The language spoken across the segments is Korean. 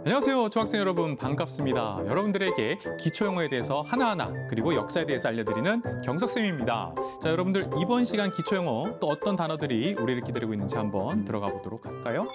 안녕하세요, 중학생 여러분 반갑습니다. 여러분들에게 기초 영어에 대해서 하나하나 그리고 역사에 대해서 알려드리는 경석쌤입니다. 자, 여러분들 이번 시간 기초 영어 또 어떤 단어들이 우리를 기다리고 있는지 한번 들어가 보도록 할까요?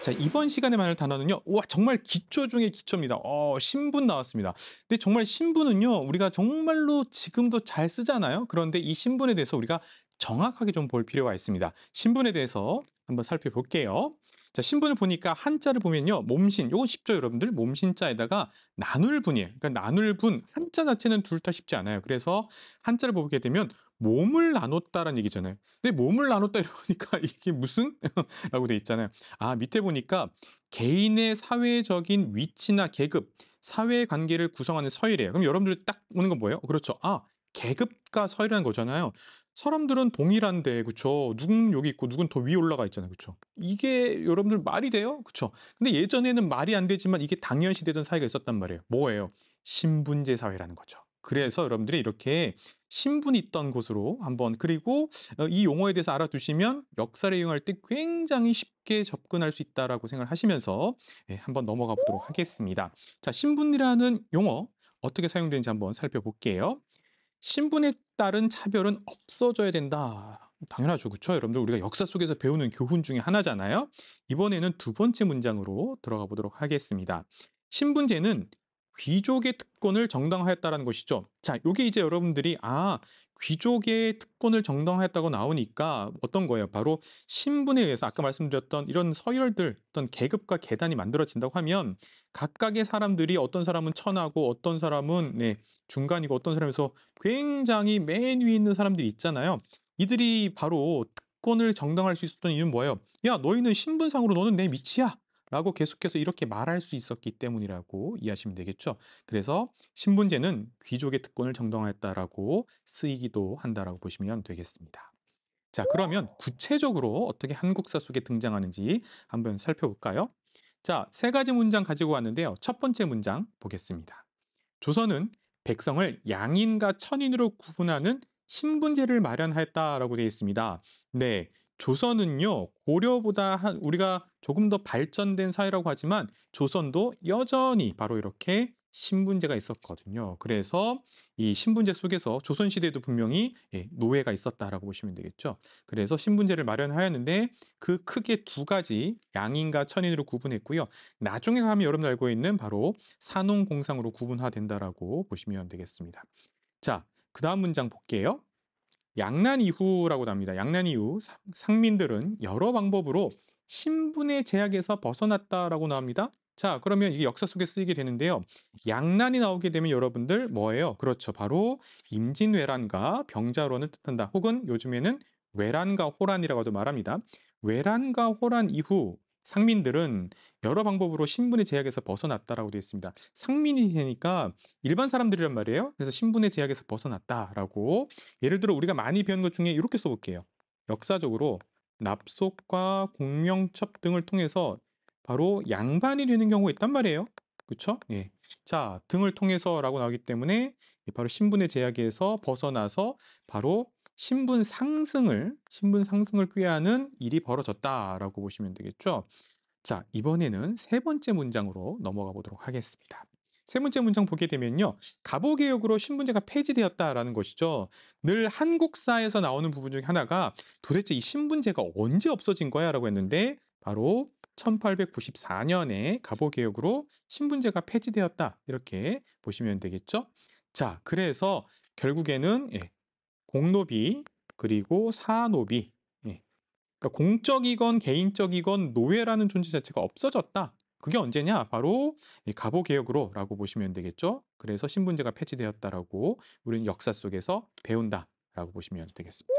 자, 이번 시간에 만날 단어는요. 우와, 정말 기초 중에 기초입니다. 신분 나왔습니다. 근데 정말 신분은요. 우리가 정말로 지금도 잘 쓰잖아요. 그런데 이 신분에 대해서 우리가 정확하게 좀 볼 필요가 있습니다. 신분에 대해서 한번 살펴볼게요. 자, 신분을 보니까 한자를 보면요. 몸신, 요거 쉽죠, 여러분들? 몸신자에다가 나눌분이에요. 그러니까 나눌분, 한자 자체는 둘 다 쉽지 않아요. 그래서 한자를 보게 되면 몸을 나눴다라는 얘기잖아요. 근데 몸을 나눴다 이러니까 이게 무슨? 라고 돼 있잖아요. 아, 밑에 보니까 개인의 사회적인 위치나 계급, 사회 관계를 구성하는 서열이에요. 그럼 여러분들 딱 오는 건 뭐예요? 그렇죠. 아, 계급과 서열이라는 거잖아요. 사람들은 동일한데, 그쵸? 누군 여기 있고 누군 더 위에 올라가 있잖아요. 그쵸? 이게 여러분들 말이 돼요? 그쵸? 근데 예전에는 말이 안 되지만 이게 당연시 되던 사회가 있었단 말이에요. 뭐예요? 신분제 사회라는 거죠. 그래서 여러분들이 이렇게 신분이 있던 곳으로 한번, 그리고 이 용어에 대해서 알아두시면 역사를 이용할 때 굉장히 쉽게 접근할 수 있다라고 생각을 하시면서 한번 넘어가 보도록 하겠습니다. 자, 신분이라는 용어 어떻게 사용되는지 한번 살펴볼게요. 신분에 따른 차별은 없어져야 된다. 당연하죠. 그렇죠? 여러분들 우리가 역사 속에서 배우는 교훈 중에 하나잖아요. 이번에는 두 번째 문장으로 들어가 보도록 하겠습니다. 신분제는 귀족의 특권을 정당화했다라는 것이죠. 자, 요게 이제 여러분들이 귀족의 특권을 정당화했다고 나오니까 어떤 거예요? 바로 신분에 의해서 아까 말씀드렸던 이런 서열들, 어떤 계급과 계단이 만들어진다고 하면 각각의 사람들이 어떤 사람은 천하고 어떤 사람은 중간이고 어떤 사람에서 굉장히 맨 위에 있는 사람들이 있잖아요. 이들이 바로 특권을 정당화할 수 있었던 이유는 뭐예요? 야, 너희는 신분상으로 너는 내 밑이야. 라고 계속해서 이렇게 말할 수 있었기 때문이라고 이해하시면 되겠죠. 그래서 신분제는 귀족의 특권을 정당화했다라고 쓰이기도 한다라고 보시면 되겠습니다. 자, 그러면 구체적으로 어떻게 한국사 속에 등장하는지 한번 살펴볼까요? 자, 세 가지 문장 가지고 왔는데요. 첫 번째 문장 보겠습니다. 조선은 백성을 양인과 천인으로 구분하는 신분제를 마련하였다라고 되어 있습니다. 네, 조선은요 고려보다 우리가 조금 더 발전된 사회라고 하지만 조선도 여전히 바로 이렇게 신분제가 있었거든요. 그래서 이 신분제 속에서 조선시대에도 분명히 노예가 있었다라고 보시면 되겠죠. 그래서 신분제를 마련하였는데 그 크게 두 가지 양인과 천인으로 구분했고요. 나중에 가면 여러분 알고 있는 바로 산농공상으로 구분화된다라고 보시면 되겠습니다. 자, 그 다음 문장 볼게요. 양난 이후라고 나옵니다. 양난 이후 상민들은 여러 방법으로 신분의 제약에서 벗어났다라고 나옵니다. 자, 그러면 이게 역사 속에 쓰이게 되는데요. 양난이 나오게 되면 여러분들 뭐예요? 그렇죠. 바로 임진왜란과 병자론을 뜻한다. 혹은 요즘에는 외란과 호란이라고도 말합니다. 외란과 호란 이후 상민들은 여러 방법으로 신분의 제약에서 벗어났다라고 되어 있습니다. 상민이 되니까 일반 사람들이란 말이에요. 그래서 신분의 제약에서 벗어났다라고. 예를 들어 우리가 많이 배운 것 중에 이렇게 써볼게요. 역사적으로 납속과 공명첩 등을 통해서 바로 양반이 되는 경우가 있단 말이에요. 그렇죠? 예. 자, 등을 통해서라고 나오기 때문에 바로 신분의 제약에서 벗어나서 바로 신분 상승을 꾀하는 일이 벌어졌다라고 보시면 되겠죠. 자, 이번에는 세 번째 문장으로 넘어가 보도록 하겠습니다. 세 번째 문장 보게 되면요. 갑오개혁으로 신분제가 폐지되었다라는 것이죠. 늘 한국사에서 나오는 부분 중에 하나가 도대체 이 신분제가 언제 없어진 거야? 라고 했는데 바로 1894년에 갑오개혁으로 신분제가 폐지되었다. 이렇게 보시면 되겠죠. 자, 그래서 결국에는 공노비 그리고 사노비, 그러니까 공적이건 개인적이건 노예라는 존재 자체가 없어졌다. 그게 언제냐? 바로 이 갑오개혁으로라고 보시면 되겠죠. 그래서 신분제가 폐지되었다라고 우리는 역사 속에서 배운다라고 보시면 되겠습니다.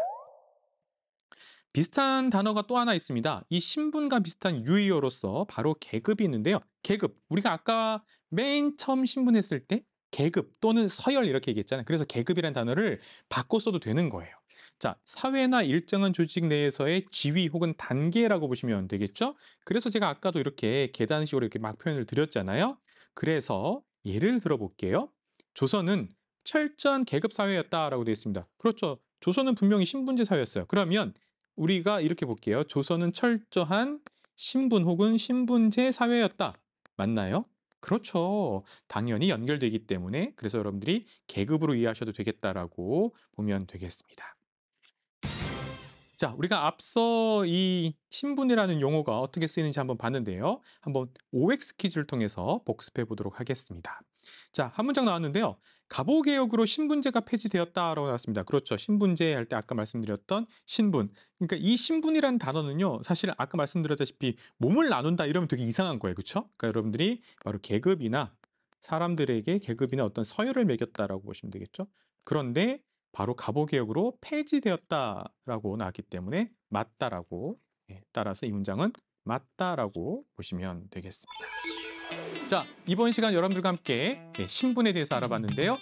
비슷한 단어가 또 하나 있습니다. 이 신분과 비슷한 유의어로서 바로 계급이 있는데요. 계급, 우리가 아까 맨 처음 신분했을 때 계급 또는 서열 이렇게 얘기했잖아요. 그래서 계급이라는 단어를 바꿔 써도 되는 거예요. 자, 사회나 일정한 조직 내에서의 지위 혹은 단계라고 보시면 되겠죠. 그래서 제가 아까도 이렇게 계단식으로 이렇게 막 표현을 드렸잖아요. 그래서 예를 들어 볼게요. 조선은 철저한 계급 사회였다라고 되어 있습니다. 그렇죠. 조선은 분명히 신분제 사회였어요. 그러면 우리가 이렇게 볼게요. 조선은 철저한 신분 혹은 신분제 사회였다. 맞나요? 그렇죠. 당연히 연결되기 때문에 그래서 여러분들이 계급으로 이해하셔도 되겠다라고 보면 되겠습니다. 자, 우리가 앞서 이 신분이라는 용어가 어떻게 쓰이는지 한번 봤는데요. 한번 OX 퀴즈를 통해서 복습해 보도록 하겠습니다. 자, 한 문장 나왔는데요. 갑오개혁으로 신분제가 폐지되었다라고 나왔습니다. 그렇죠. 신분제 할 때 아까 말씀드렸던 신분. 그러니까 이 신분이라는 단어는요. 사실 아까 말씀드렸다시피 몸을 나눈다 이러면 되게 이상한 거예요. 그렇죠? 그러니까 여러분들이 바로 계급이나 사람들에게 계급이나 어떤 서열을 매겼다라고 보시면 되겠죠. 그런데 바로 갑오개혁으로 폐지되었다라고 나왔기 때문에 맞다라고 따라서 이 문장은 맞다라고 보시면 되겠습니다. 자, 이번 시간 여러분들과 함께 신분에 대해서 알아봤는데요.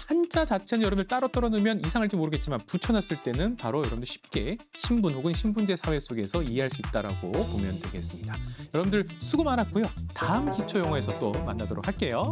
한자 자체는 여러분들 따로 떨어놓으면 이상할지 모르겠지만 붙여놨을 때는 바로 여러분들 쉽게 신분 혹은 신분제 사회 속에서 이해할 수 있다라고 보면 되겠습니다. 여러분들 수고 많았고요. 다음 기초 영어에서 또 만나도록 할게요.